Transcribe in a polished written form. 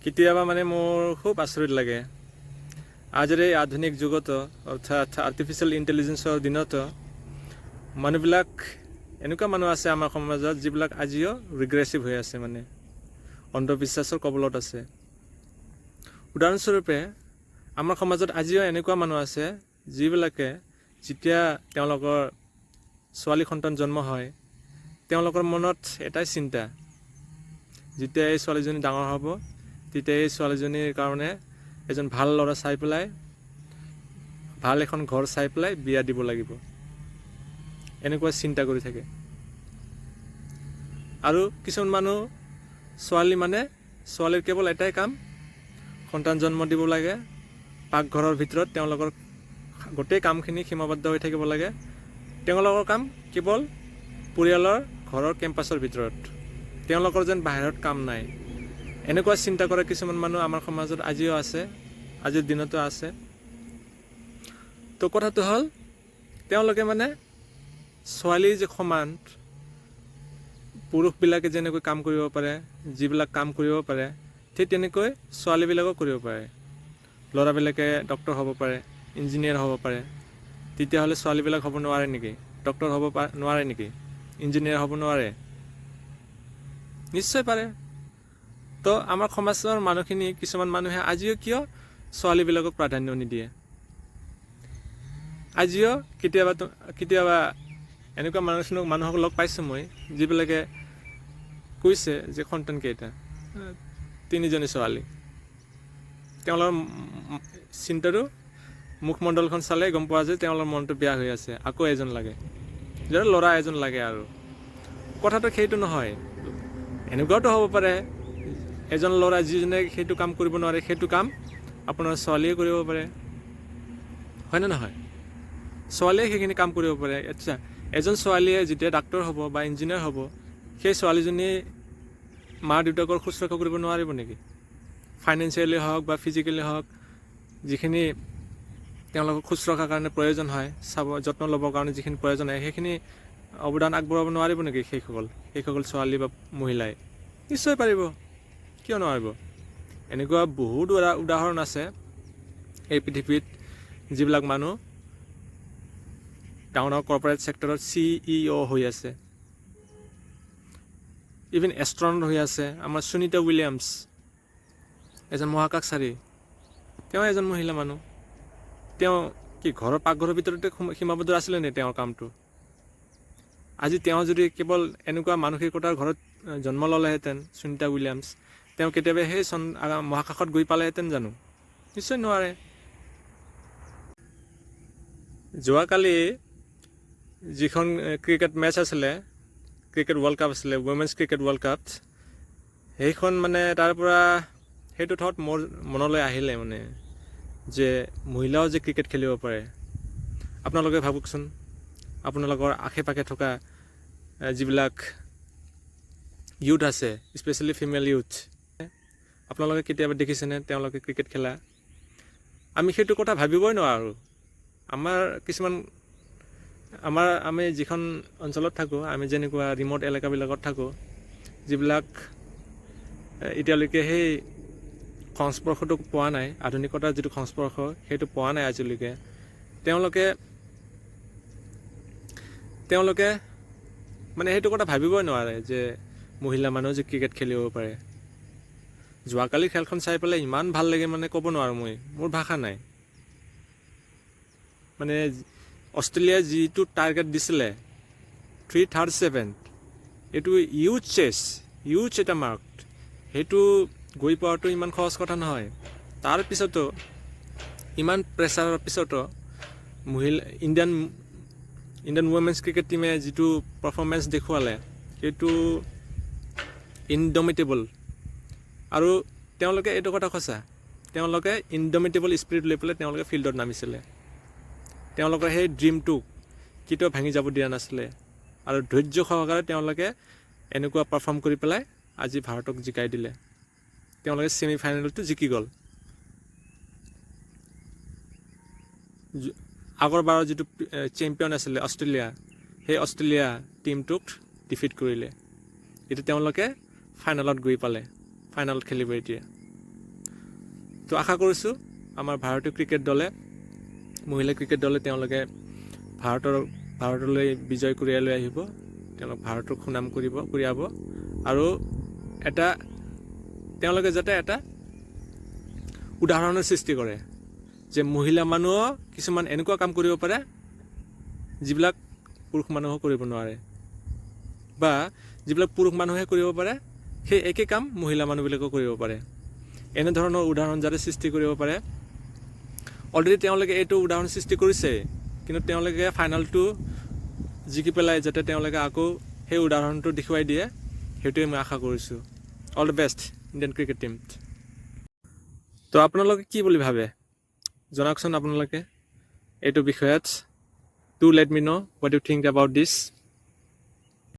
কেতিয়াবা মানে মোৰ খুব আচৰিত লাগে আজিৰ এই আধুনিক যুগত অৰ্থাৎ আৰ্টিফিচিয়েল ইণ্টেলিজেন্সৰ দিনত মানুহবিলাক এনেকুৱা মানুহ আছে আমাৰ সমাজত যিবিলাক আজিও ৰিগ্ৰেছিভ হৈ আছে, মানে অন্ধবিশ্বাসৰ কবলত আছে। উদাহৰণস্বৰূপে আমাৰ সমাজত আজিও এনেকুৱা মানুহ আছে যিবিলাকে যেতিয়া তেওঁলোকৰ ছোৱালী সন্তান জন্ম হয় তেওঁলোকৰ মনত এটাই চিন্তা, যেতিয়া এই ছোৱালীজনী ডাঙৰ হ'ব তেতিয়া এই ছোৱালীজনীৰ কাৰণে এজন ভাল ল'ৰা চাই পেলাই, ভাল এখন ঘৰ চাই পেলাই বিয়া দিব লাগিব, এনেকুৱা চিন্তা কৰি থাকে। আৰু কিছুমান মানুহ ছোৱালীৰ কেৱল এটাই কাম, সন্তান জন্ম দিব লাগে, পাকঘৰৰ ভিতৰত তেওঁলোকৰ গোটেই কামখিনি সীমাবদ্ধ হৈ থাকিব লাগে, তেওঁলোকৰ কাম কেৱল পৰিয়ালৰ ঘৰৰ কেম্পাছৰ ভিতৰত, তেওঁলোকৰ যেন বাহিৰত কাম নাই, এনেকুৱা চিন্তা কৰা কিছুমান মানুহ আমাৰ সমাজত আজিও আছে, আজিৰ দিনতো আছে। তো কথাটো হ'ল তেওঁলোকে মানে ছোৱালীৰ যে সমান পুৰুষবিলাকে যেনেকৈ কাম কৰিব পাৰে, যিবিলাক কাম কৰিব পাৰে ঠিক তেনেকৈ ছোৱালীবিলাকো কৰিব পাৰে। ল'ৰাবিলাকে ডক্টৰ হ'ব পাৰে, ইঞ্জিনিয়াৰ হ'ব পাৰে, তেতিয়াহ'লে ছোৱালীবিলাক হ'ব নোৱাৰে নেকি? ডক্টৰ হ'ব নোৱাৰে নেকি? ইঞ্জিনিয়াৰ হ'ব নোৱাৰে? নিশ্চয় পাৰে। তো আমাৰ সমাজৰ মানুহখিনি, কিছুমান মানুহে আজিও কিয় ছোৱালীবিলাকক প্ৰাধান্য নিদিয়ে? আজিও কেতিয়াবা এনেকুৱা মানুহক লগ পাইছোঁ মই, যিবিলাকে কৈছে যে সন্তান কেইটা? 3জনী ছোৱালী। তেওঁলোকৰ চিন্তাটো, মুখমণ্ডলখন চালে গম পোৱা যায় তেওঁলোকৰ মনটো বেয়া হৈ আছে, আকৌ এজন লাগে, যাতে ল'ৰা এজন লাগে। আৰু কথাটো সেইটো নহয়, এনেকুৱাওতো হ'ব পাৰে এজন ল'ৰা যিজনে সেইটো কাম কৰিব নোৱাৰে সেইটো কাম আপোনাৰ ছোৱালীয়ে কৰিব পাৰে, হয়নে নহয়? ছোৱালীয়ে সেইখিনি কাম কৰিব পাৰে। আচ্ছা, এজন ছোৱালীয়ে যেতিয়া ডাক্তৰ হ'ব বা ইঞ্জিনিয়াৰ হ'ব, সেই ছোৱালীজনী মা দেউতাকৰ শুশ্ৰূষা কৰিব নোৱাৰিব নেকি? ফাইনেন্সিয়েলি হওক বা ফিজিকেলি হওক, যিখিনি তেওঁলোকক শুশ্ৰূষাৰ কাৰণে প্ৰয়োজন হয়, যত্ন ল'বৰ কাৰণে যিখিনি প্ৰয়োজন হয়, সেইখিনি অৱদান আগবঢ়াব নোৱাৰিব নেকি সেইসকল ছোৱালী বা মহিলাই? নিশ্চয় পাৰিব, কিয় নোৱাৰিব? এনেকুৱা বহুত উদাহৰণ আছে এই পৃথিৱীত, যিবিলাক মানুহ ডাঙৰ কৰ্পৰেট ছেক্টৰত CEO হৈ আছে, ইভেন এষ্ট্ৰনট হৈ আছে। আমাৰ সুনিতা উইলিয়ামছ এজন মহাকাশচাৰী, তেওঁ এজন মহিলা মানুহ। তেওঁ কি ঘৰৰ পাকঘৰৰ ভিতৰতে সীমাবদ্ধ আছিলে নে তেওঁৰ কামটো? আজি তেওঁ যদি কেৱল এনেকুৱা মানসিকতাৰ ঘৰত জন্ম ল'লেহেঁতেন, সুনিতা উইলিয়ামছ, তেওঁ কেতিয়াবা সেই মহাকাশত গৈ পালেহেঁতেন জানো? নিশ্চয় নোৱাৰে। যোৱাকালি যিখন ক্ৰিকেট মেটচ আছিলে, ক্ৰিকেট ৱৰ্ল্ড কাপ আছিলে, ৱমেন্স ক্ৰিকেট ৱৰ্ল্ড কাপ, সেইখন মানে তাৰ পৰা সেইটো থট মোৰ মনলৈ আহিলে, মানে যে মহিলাও যে ক্ৰিকেট খেলিব পাৰে। আপোনালোকে ভাবকচোন, আপোনালোকৰ আশে পাশে থকা যিবিলাক ইউথ আছে, স্পেচিয়েলি ফিমেল ইউথ, আপোনালোকে কেতিয়াবা দেখিছেনে তেওঁলোকে ক্ৰিকেট খেলা? আমি সেইটো কথা ভাবিবই নোৱাৰোঁ। আমি যিখন অঞ্চলত থাকোঁ, আমি যেনেকুৱা ৰিম'ট এলেকাবিলাকত থাকোঁ, যিবিলাক এতিয়ালৈকে সেই সংস্পৰ্শটো পোৱা নাই, আধুনিকতাৰ যিটো সংস্পৰ্শ সেইটো পোৱা নাই আজিলৈকে, তেওঁলোকে মানে সেইটো কথা ভাবিবই নোৱাৰে যে মহিলা মানুহ যে ক্ৰিকেট খেলিব পাৰে। যোৱাকালি খেলখন চাই পেলাই ইমান ভাল লাগে, মানে ক'ব নোৱাৰোঁ, মোৰ ভাষা নাই। মানে অষ্ট্ৰেলিয়াই যিটো টাৰ্গেট দিছিলে 337, এইটো ইউজ এটা মাৰ্ক, সেইটো গৈ পোৱাটো ইমান সহজ কথা নহয়। তাৰপিছতো, ইমান প্ৰেছাৰৰ পিছতো ইণ্ডিয়ান ৱমেন্স ক্ৰিকেট টীমে যিটো পাৰফৰ্মেঞ্চ দেখুৱালে, সেইটো ইনডমিটেবল। আৰু তেওঁলোকে এইটো কথা সঁচা, তেওঁলোকে ইনডমিটেবল স্পিৰিট লৈ পেলাই তেওঁলোকে ফিল্ডত নামিছিলে। তেওঁলোকৰ সেই ড্ৰিমটোক কেতিয়াও ভাঙি যাব দিয়া নাছিলে, আৰু ধৈৰ্য সহকাৰে তেওঁলোকে এনেকুৱা পাৰফৰ্ম কৰি পেলাই আজি ভাৰতক জিকাই দিলে। তেওঁলোকে ছেমি ফাইনেলটো জিকি গ'ল। আগৰবাৰৰ যিটো চেম্পিয়ন আছিলে অষ্ট্ৰেলিয়া, সেই অষ্ট্ৰেলিয়া টীমটোক ডিফিট কৰিলে। এতিয়া তেওঁলোকে ফাইনেলত গৈ পালে, ফাইনেলত খেলিব এতিয়া। তো আশা কৰিছোঁ আমাৰ ভাৰতীয় ক্ৰিকেট দলে মহিলা ক্ৰিকেট দলে তেওঁলোকে ভাৰতলৈ বিজয় কঢ়িয়াই লৈ আহিব, তেওঁলোক ভাৰতক সুনাম কঢ়িয়াব আৰু তেওঁলোকে যাতে এটা উদাহৰণৰ সৃষ্টি কৰে যে মহিলা মানুহ কিছুমান এনেকুৱা কাম কৰিব পাৰে যিবিলাক পুৰুষ মানুহে কৰিব নোৱাৰে, বা যিবিলাক পুৰুষ মানুহে কৰিব পাৰে সেই একে কাম মহিলা মানুহবিলাকেও কৰিব পাৰে। এনেধৰণৰ উদাহৰণ যাতে সৃষ্টি কৰিব পাৰে। অলৰেডি তেওঁলোকে এইটো উদাহৰণ সৃষ্টি কৰিছে, কিন্তু তেওঁলোকে ফাইনেলটো জিকি পেলাই যাতে তেওঁলোকে আকৌ সেই উদাহৰণটো দেখুৱাই দিয়ে, সেইটোৱে মই আশা কৰিছোঁ। All the best Indian cricket team. তো আপোনালোকে কি বুলি ভাবে জনাওকচোন আপোনালোকে এইটো বিষয়ত। Do let me know' what you think about this.